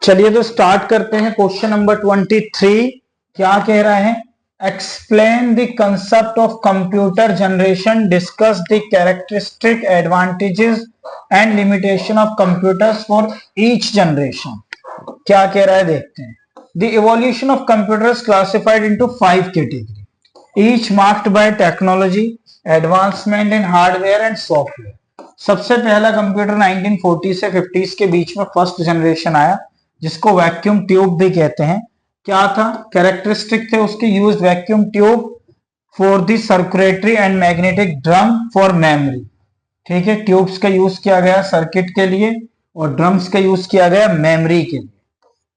चलिए तो स्टार्ट करते हैं। क्वेश्चन नंबर 23 क्या कह रहा है? Explain the concept of computer generation, discuss the characteristic advantages and limitation of computers for each generation. क्या कह रहा है देखते हैं। The evolution of computers classified into 5 category, each marked by technology, advancement in hardware and software. सबसे पहला computer 1940 से 50s के बीच में फर्स्ट जनरेशन आया, जिसको वैक्यूम ट्यूब भी कहते हैं। क्या था? कैरेक्टरिस्टिक थे उसके, use vacuum tube for the circulatory and magnetic drum for memory. ठीक है, ट्यूब्स का यूज किया गया सर्किट के लिए और ड्रम्स का यूज किया गया मेमोरी के लिए।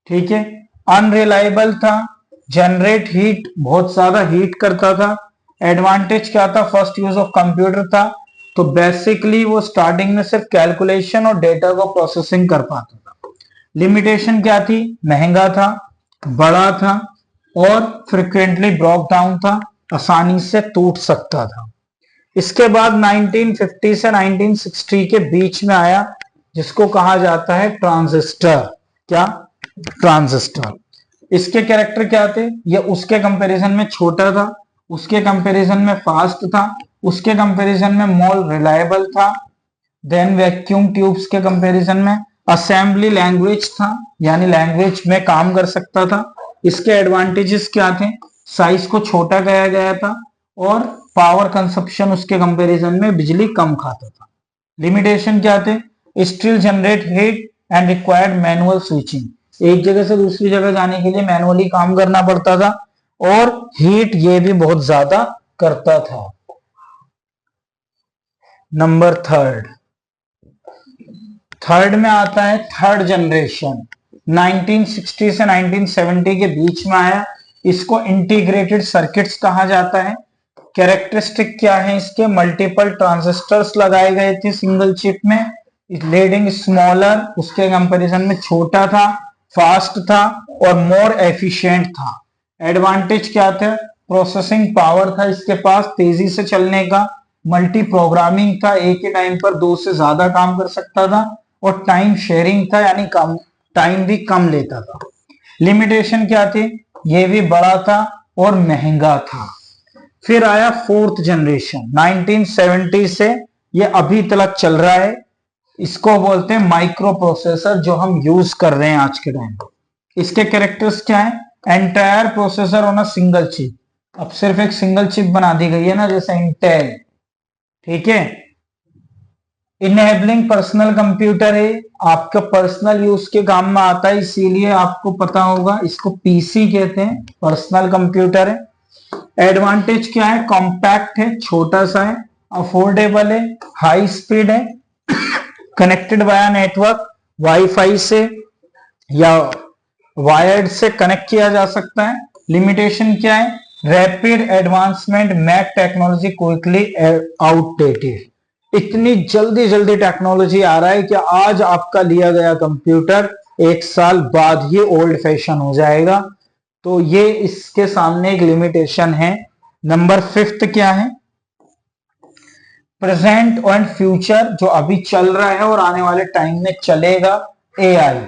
ठीक है, अनरिलायबल था, जनरेट हीट, बहुत ज्यादा हीट करता था। एडवांटेज क्या था? फर्स्ट यूज ऑफ कंप्यूटर था, तो बेसिकली वो स्टार्टिंग में सिर्फ कैलकुलेशन और डेटा को प्रोसेसिंग कर पाता था। लिमिटेशन क्या थी? महंगा था, बड़ा था और फ्रिक्वेंटली ब्रोक डाउन था, आसानी से टूट सकता था। इसके बाद 1950 से 1960 के बीच में आया, जिसको कहा जाता है ट्रांजिस्टर। क्या? ट्रांजिस्टर। इसके कैरेक्टर क्या थे? ये उसके कंपैरिजन में छोटा था, उसके कंपैरिजन में फास्ट था, उसके कंपैरिजन में मोर रिलायबल था देन वैक्यूम ट्यूब्स के कंपैरिजन में। असेंबली लैंग्वेज था, यानी लैंग्वेज में काम कर सकता था। इसके एडवांटेजेस क्या थे? साइज को छोटा किया गया था और पावर कंजप्शन उसके कंपैरिजन में बिजली कम खाता था। लिमिटेशन क्या थे? Still generate heat and required manual switching, एक जगह से दूसरी जगह जाने के लिए मैनुअली काम करना पड़ता था और हीट ये भी बहुत ज्यादा करता था। नंबर थर्ड में आता है थर्ड जनरेशन, 1960 से 1970 के बीच में आया। इसको इंटीग्रेटेड सर्किट्स कहा जाता है। कैरेक्टरिस्टिक क्या है इसके? मल्टीपल ट्रांजिस्टर्स लगाए गए थे सिंगल चिप में, लीडिंग स्मॉलर, उसके कंपैरिजन में छोटा था, फास्ट था और मोर एफिशिएंट था। एडवांटेज क्या था? प्रोसेसिंग पावर था इसके पास, तेजी से चलने का, मल्टी प्रोग्रामिंग था, एक ही टाइम पर दो से ज्यादा काम कर सकता था और टाइम शेयरिंग था, यानी कम टाइम भी कम लेता था। लिमिटेशन क्या थी? ये भी बड़ा था और महंगा था। फिर आया फोर्थ जनरेशन 1970 से, ये अभी तक चल रहा है। इसको बोलते हैं माइक्रो प्रोसेसर, जो हम यूज कर रहे हैं आज के टाइम पर। इसके कैरेक्टर्स क्या है? Entire processor on a single chip. अब सिर्फ एक सिंगल चिप बना दी गई है ना, जैसे इंटेल। ठीक है, इनेबलिंग पर्सनल कंप्यूटर है, आपका पर्सनल यूज के काम में आता है, इसीलिए आपको पता होगा इसको पीसी कहते हैं, पर्सनल कंप्यूटर है। एडवांटेज क्या है? कॉम्पैक्ट है, छोटा सा है, अफोर्डेबल है, हाई स्पीड है, कनेक्टेड वाया नेटवर्क, वाईफाई से या वायर्ड से कनेक्ट किया जा सकता है। लिमिटेशन क्या है? Rapid advancement, make technology quickly outdated. इतनी जल्दी जल्दी टेक्नोलॉजी आ रहा है कि आज आपका लिया गया कंप्यूटर एक साल बाद ही ओल्ड फैशन हो जाएगा, तो ये इसके सामने एक लिमिटेशन है। नंबर 5 क्या है? प्रेजेंट एंड फ्यूचर, जो अभी चल रहा है और आने वाले टाइम में चलेगा। एआई,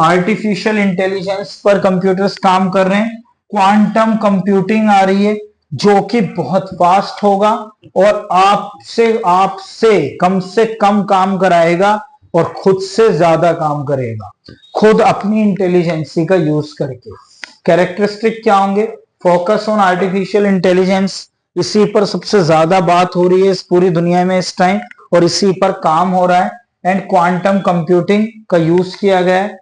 आर्टिफिशियल इंटेलिजेंस पर कंप्यूटर्स काम कर रहे हैं। क्वांटम कंप्यूटिंग आ रही है, जो कि बहुत फास्ट होगा और आपसे कम से कम काम कराएगा और खुद से ज्यादा काम करेगा, खुद अपनी इंटेलिजेंसी का यूज करके। कैरेक्टरिस्टिक क्या होंगे? फोकस ऑन आर्टिफिशियल इंटेलिजेंस, इसी पर सबसे ज्यादा बात हो रही है इस पूरी दुनिया में इस टाइम, और इसी पर काम हो रहा है। एंड क्वांटम कंप्यूटिंग का यूज किया गया है।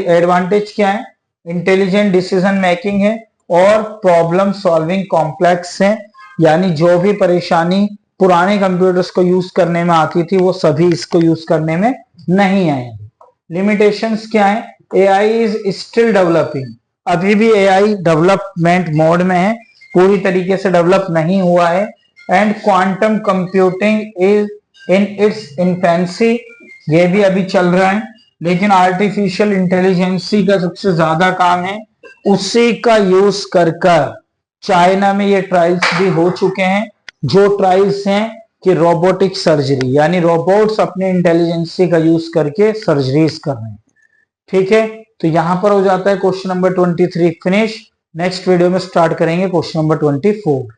एडवांटेज क्या है? इंटेलिजेंट डिसीजन मेकिंग है और प्रॉब्लम सॉल्विंग कॉम्प्लेक्स है, यानी जो भी परेशानी पुराने कंप्यूटर्स को यूज करने में आती थी वो सभी इसको यूज करने में नहीं आएंगे। लिमिटेशंस क्या है? एआई इज स्टिल डेवलपिंग, अभी भी एआई डेवलपमेंट मोड में है, पूरी तरीके से डेवलप नहीं हुआ है। And quantum computing is in its infancy, ये भी अभी चल रहा है। लेकिन आर्टिफिशियल इंटेलिजेंसी का सबसे ज्यादा काम है, उसी का यूज कर चाइना में ये ट्रायल्स भी हो चुके हैं, जो ट्रायल्स हैं कि रोबोटिक सर्जरी, यानी रोबोट्स अपने इंटेलिजेंसी का यूज करके सर्जरीज कर रहे हैं। ठीक है, तो यहां पर हो जाता है question number 23 finish. Next video में स्टार्ट करेंगे क्वेश्चन नंबर 24।